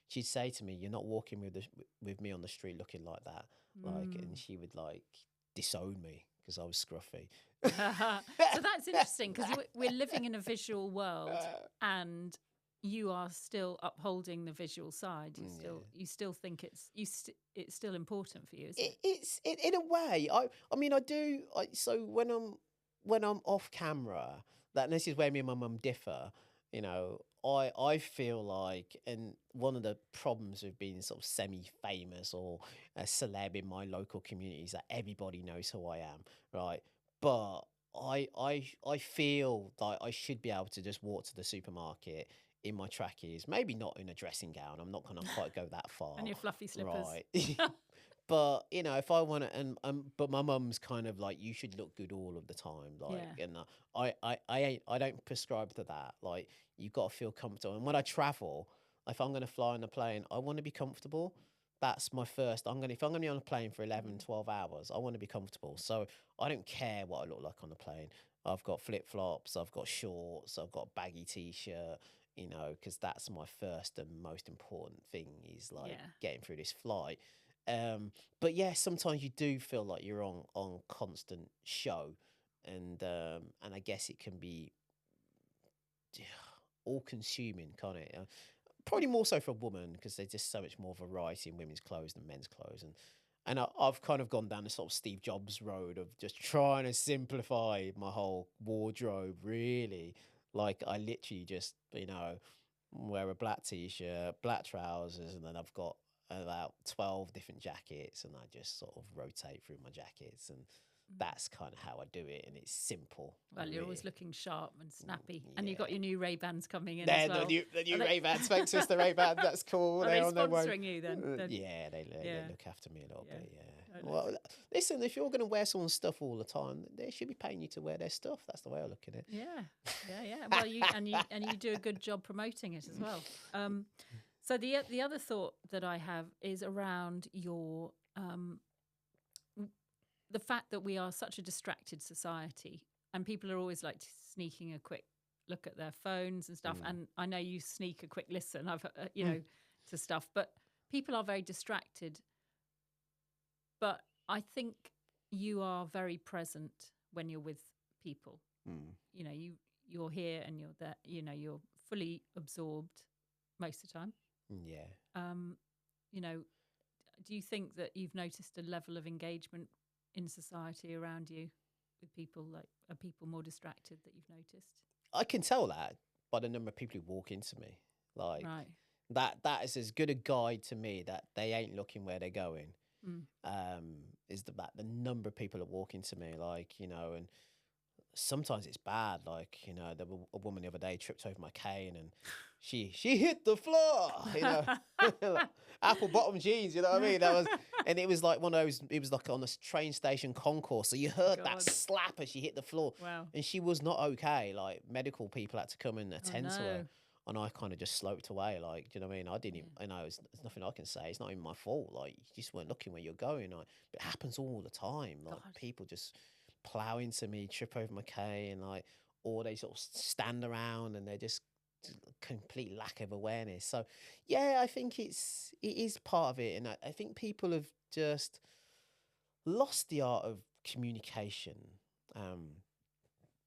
she'd say to me, "You're not walking with me on the street looking like that." And she would disown me because I was scruffy. So that's interesting, because we're living in a visual world, and you are still upholding the visual side. You still think it's still important for you, isn't it? It's in a way. I mean, I do. So when I'm off camera, this is where me and my mum differ. I feel like, and one of the problems with being sort of semi-famous or a celeb in my local community is that everybody knows who I am, right? But I feel like I should be able to just walk to the supermarket in my trackies, maybe not in a dressing gown. I'm not going to quite go that far. And your fluffy slippers. Right. But, if I want to, but my mum's kind of like, you should look good all of the time. And I don't prescribe to that. Like, you've got to feel comfortable. And when I travel, if I'm going to fly on a plane, I want to be comfortable. That's my first. If I'm going to be on a plane for 11, 12 hours, I want to be comfortable. So I don't care what I look like on the plane. I've got flip-flops, I've got shorts, I've got a baggy T-shirt, because that's my first and most important thing is getting through this flight. But yeah, sometimes you do feel like you're on constant show, and I guess it can be all-consuming, can't it? Probably more so for a woman, because there's just so much more variety in women's clothes than men's clothes, and I've kind of gone down the sort of Steve Jobs road of just trying to simplify my whole wardrobe. Really, like, I literally just wear a black T-shirt, black trousers, and then I've got about 12 different jackets, and I just sort of rotate through my jackets, and that's kind of how I do it, and it's simple. Well, really. You're always looking sharp and snappy, and you've got your new Ray-Bans coming in They're as well. the new Ray-Bans. Thanks, Mr. Ray-Ban. That's cool. Are They're they on their way. sponsoring you then? Yeah, they look after me a little bit. Yeah. Well, listen, if you're going to wear someone's stuff all the time, they should be paying you to wear their stuff. That's the way I look at it. Yeah. Well, you do a good job promoting it as well. So the other thought that I have is around your the fact that we are such a distracted society, and people are always like sneaking a quick look at their phones and stuff. And I know you sneak a quick listen, to stuff, but people are very distracted. But I think you are very present when you're with people. You're here and you're there. You're fully absorbed most of the time. Yeah. Do you think that you've noticed a level of engagement in society around you with people? Like, are people more distracted that you've noticed? I can tell that by the number of people who walk into me. Like, right. That is as good a guide to me that they ain't looking where they're going. Is the number of people that walk into me, and sometimes it's bad. There was a woman the other day tripped over my cane and she hit the floor, apple bottom jeans, you know what I mean? And it was like one of those, it was like on a train station concourse. So you heard that slap as she hit the floor. Wow. And she was not okay. Like, medical people had to come and attend to her. And I kind of just sloped away, like, do you know what I mean? I didn't even, there's nothing I can say. It's not even my fault. Like, you just weren't looking where you're going. Like, but it happens all the time. Like, God. people just plow into me, trip over my cane, and like, or they sort of stand around and they're just complete lack of awareness. So, yeah, I think it is part of it, and I think people have just lost the art of communication.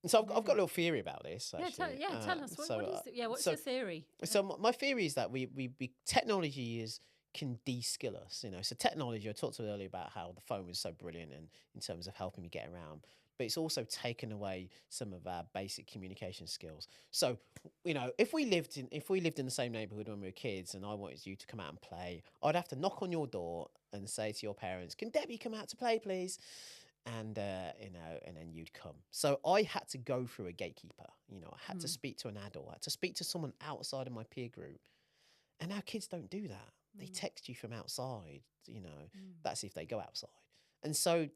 So I've got a little theory about this. Actually. Tell us. What's your theory? So my theory is that we technology can de-skill us. So technology. I talked earlier about how the phone was so brilliant and in terms of helping me get around, but it's also taken away some of our basic communication skills. So if we lived in the same neighborhood when we were kids, and I wanted you to come out and play, I'd have to knock on your door and say to your parents, "Can Debbie come out to play, please?" And and then you'd come. So I had to go through a gatekeeper. I had to speak to an adult. I had to speak to someone outside of my peer group. And our kids don't do that. They text you from outside. That's if they go outside. And so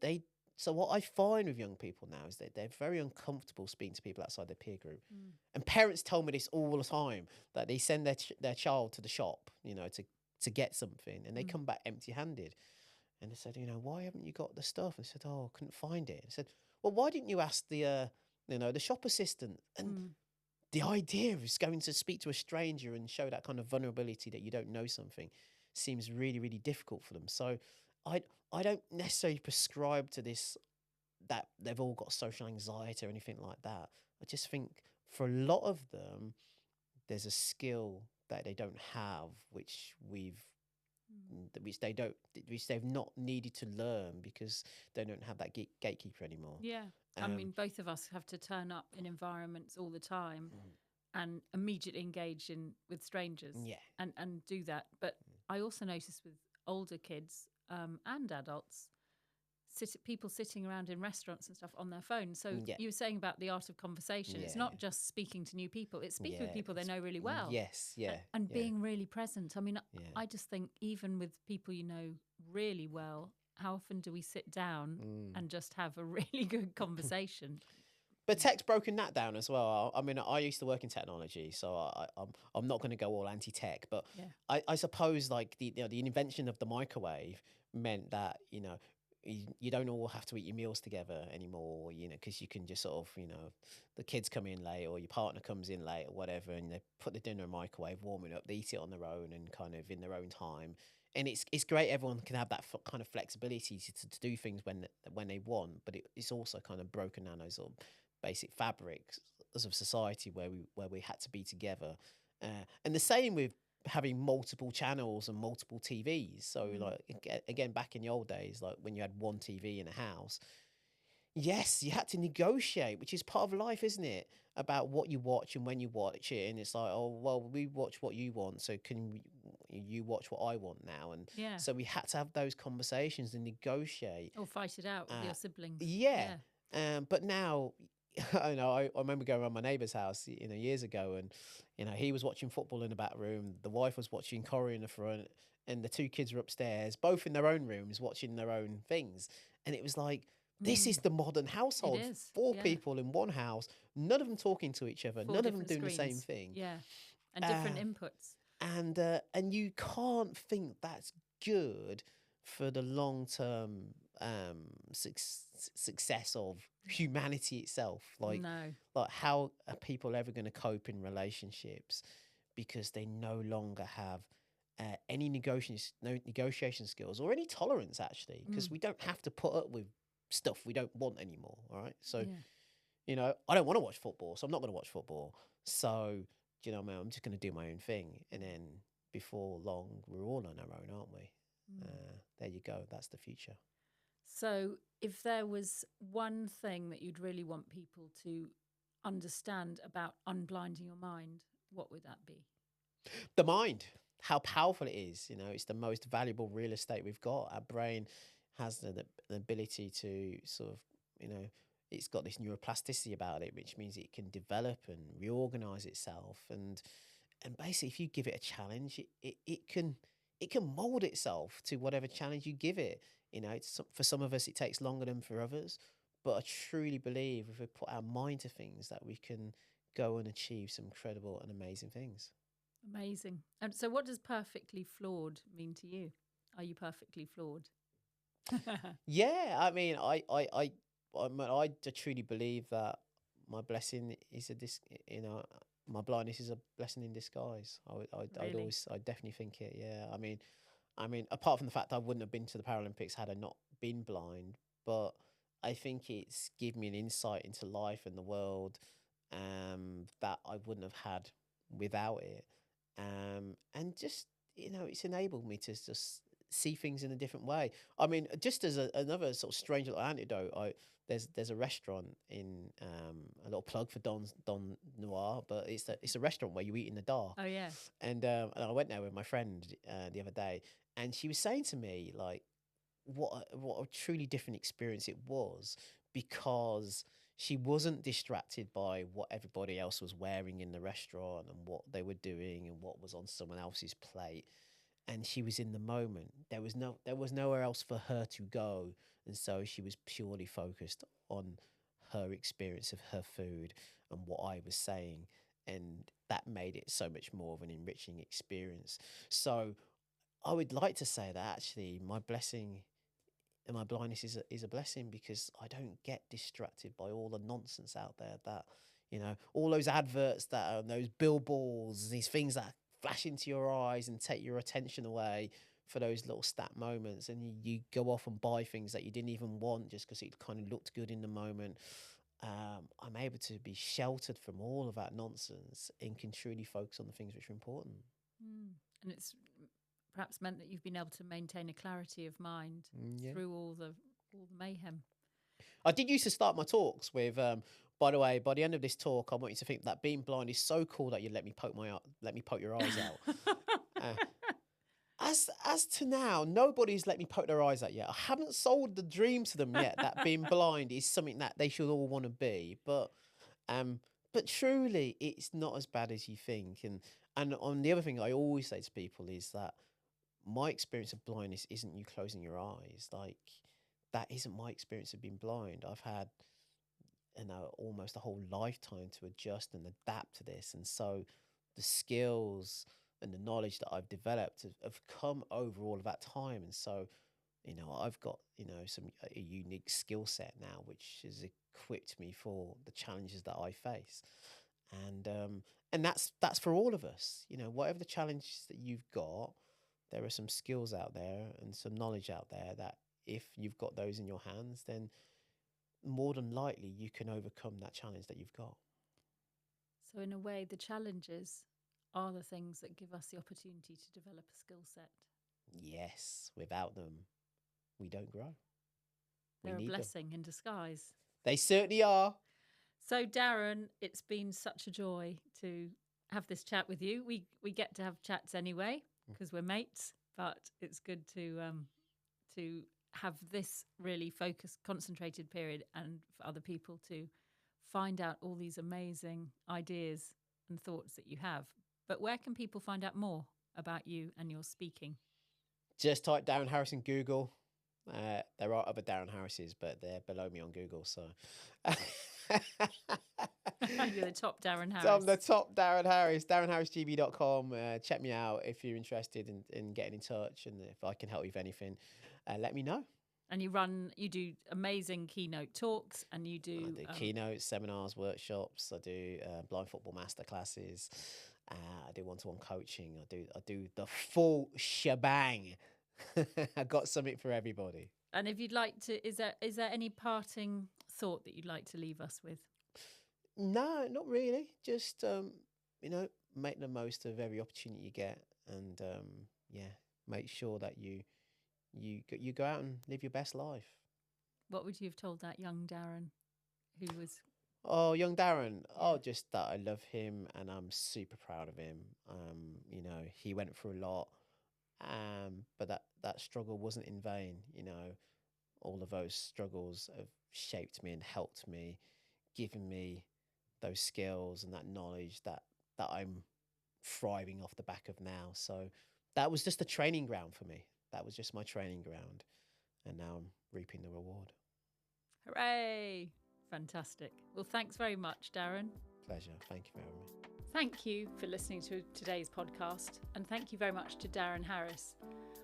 what I find with young people now is that they're very uncomfortable speaking to people outside their peer group. And parents tell me this all the time, that they send their child to the shop, to get something, and they come back empty-handed. And they said, "Why haven't you got the stuff?" And I said, "Oh, I couldn't find it." I said, "Well, why didn't you ask the shop assistant?" And the idea of going to speak to a stranger and show that kind of vulnerability that you don't know something seems really, really difficult for them. So I don't necessarily prescribe to this, that they've all got social anxiety or anything like that. I just think for a lot of them, there's a skill that they don't have, which they've not needed to learn because they don't have that gatekeeper anymore. Yeah. I mean, both of us have to turn up in environments all the time and immediately engage with strangers and do that. But I also notice with older kids and adults, people sitting around in restaurants and stuff on their phones. So you were saying about the art of conversation. It's not just speaking to new people. It's speaking with people they know really well. Yes, and being really present. I mean, I just think even with people you know really well, how often do we sit down and just have a really good conversation? But tech's broken that down as well. I mean, I used to work in technology, so I'm not going to go all anti-tech, but I suppose like the invention of the microwave meant that you don't all have to eat your meals together anymore, because you can just sort of, the kids come in late or your partner comes in late or whatever, and they put the dinner in the microwave, warm it up, they eat it on their own and kind of in their own time. And it's great. Everyone can have that kind of flexibility to do things when they want, but it's also kind of broken down those sort of basic fabrics of society where we had to be together. And the same with having multiple channels and multiple TVs. So like again, back in the old days, like when you had one TV in a house, yes, you had to negotiate, which is part of life, isn't it? About what you watch and when you watch it. And it's like, oh, well, we watch what you want, so can you watch what I want now? And so we had to have those conversations and negotiate. Or fight it out with your siblings. Yeah. But now, I remember going around my neighbour's house, years ago, and he was watching football in the back room, the wife was watching Corrie in the front, and the two kids were upstairs, both in their own rooms, watching their own things. And it was like, this is the modern household. Four people in one house, none of them talking to each other, none of them doing the same thing. Yeah, and different inputs. And you can't think that's good for the long-term success of humanity itself. Like how are people ever going to cope in relationships because they no longer have any negotiation skills or any tolerance, actually, because we don't have to put up with stuff we don't want anymore. All right, so I don't want to watch football, so I'm not going to watch football. So I'm just going to do my own thing, and then before long we're all on our own, aren't we? There you go. That's the future. So if there was one thing that you'd really want people to understand about unblinding your mind, what would that be? The mind, how powerful it is. It's the most valuable real estate we've got. Our brain has the ability to sort of, it's got this neuroplasticity about it, which means it can develop and reorganize itself. And basically, if you give it a challenge, it can mold itself to whatever challenge you give it. For some of us, it takes longer than for others. But I truly believe if we put our mind to things, that we can go and achieve some incredible and amazing things. Amazing. And so what does perfectly flawed mean to you? Are you perfectly flawed? Yeah, I mean, I truly believe that my blessing is my blindness is a blessing in disguise. Really? I'd definitely think it. Yeah, I mean, apart from the fact I wouldn't have been to the Paralympics had I not been blind, but I think it's given me an insight into life and the world, that I wouldn't have had without it. And just, it's enabled me to just see things in a different way. I mean, just as another sort of strange little anecdote, there's a restaurant in, a little plug for Don Noir, but it's a restaurant where you eat in the dark. Oh, yeah. And I went there with my friend the other day, and she was saying to me, like, what a truly different experience it was, because she wasn't distracted by what everybody else was wearing in the restaurant and what they were doing and what was on someone else's plate, and she was in the moment. There was nowhere else for her to go, and so she was purely focused on her experience of her food and what I was saying, and that made it so much more of an enriching experience. So I would like to say that actually my blessing and my blindness is a blessing, because I don't get distracted by all the nonsense out there, that, all those adverts that are those billboards, these things that flash into your eyes and take your attention away for those little stat moments, and you go off and buy things that you didn't even want just because it kind of looked good in the moment. I'm able to be sheltered from all of that nonsense and can truly focus on the things which are important. Mm. And it's perhaps meant that you've been able to maintain a clarity of mind Yeah. through all the mayhem. I did used to start my talks with, by the way, by the end of this talk, I want you to think that being blind is so cool that you let me poke your eyes out. As to now, nobody's let me poke their eyes out yet. I haven't sold the dream to them yet that being blind is something that they should all want to be. But truly, it's not as bad as you think. And on the other thing I always say to people is that my experience of blindness isn't you closing your eyes. Like, that isn't my experience of being blind. I've had, almost a whole lifetime to adjust and adapt to this. And so the skills and the knowledge that I've developed have come over all of that time. And so, I've got, a unique skill set now, which has equipped me for the challenges that I face. And that's for all of us. Whatever the challenges that you've got, there are some skills out there and some knowledge out there that if you've got those in your hands, then more than likely you can overcome that challenge that you've got. So in a way, the challenges are the things that give us the opportunity to develop a skill set. Yes, without them, we don't grow. They're a blessing in disguise. They certainly are. So Darren, it's been such a joy to have this chat with you. We get to have chats anyway because we're mates, but it's good to have this really focused, concentrated period, and for other people to find out all these amazing ideas and thoughts that you have. But where can people find out more about you and your speaking? Just type Darren Harris in Google. There are other Darren Harrises, but they're below me on Google. So you're the top Darren Harris. So I'm the top Darren Harris. DarrenHarrisGB.com. Check me out if you're interested in getting in touch, and if I can help you with anything, let me know. And you do amazing keynote talks, and I do keynotes, seminars, workshops. I do blind football masterclasses. I do one-to-one coaching. I do the full shebang. I got something for everybody. And if you'd like to, is there any parting thought that you'd like to leave us with? No, not really. Just make the most of every opportunity you get, and make sure that you go out and live your best life. What would you have told that young Darren who was... Oh, young Darren. Oh, just that I love him and I'm super proud of him. He went through a lot, but that struggle wasn't in vain. All of those struggles have shaped me and helped me, given me those skills and that knowledge that I'm thriving off the back of now. So that was just a training ground for me. That was just my training ground. And now I'm reaping the reward. Hooray! Fantastic. Well, thanks very much, Darren. pleasure. Thank you for having me. Thank you for listening to today's podcast, and thank you very much to Darren Harris.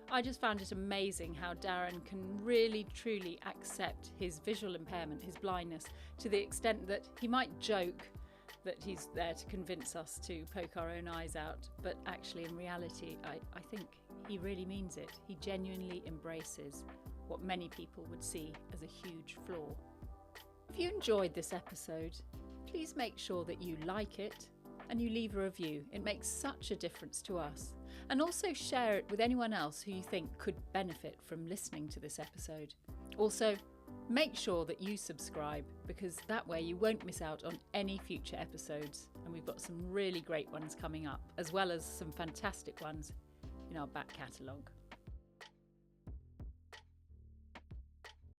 I just found it amazing how Darren can really truly accept his visual impairment, his blindness, to the extent that he might joke that he's there to convince us to poke our own eyes out, but actually in reality I think he really means it. He genuinely embraces what many people would see as a huge flaw. If you enjoyed this episode, please make sure that you like it and you leave a review. It makes such a difference to us. And also share it with anyone else who you think could benefit from listening to this episode. Also, make sure that you subscribe, because that way you won't miss out on any future episodes. And we've got some really great ones coming up, as well as some fantastic ones in our back catalogue.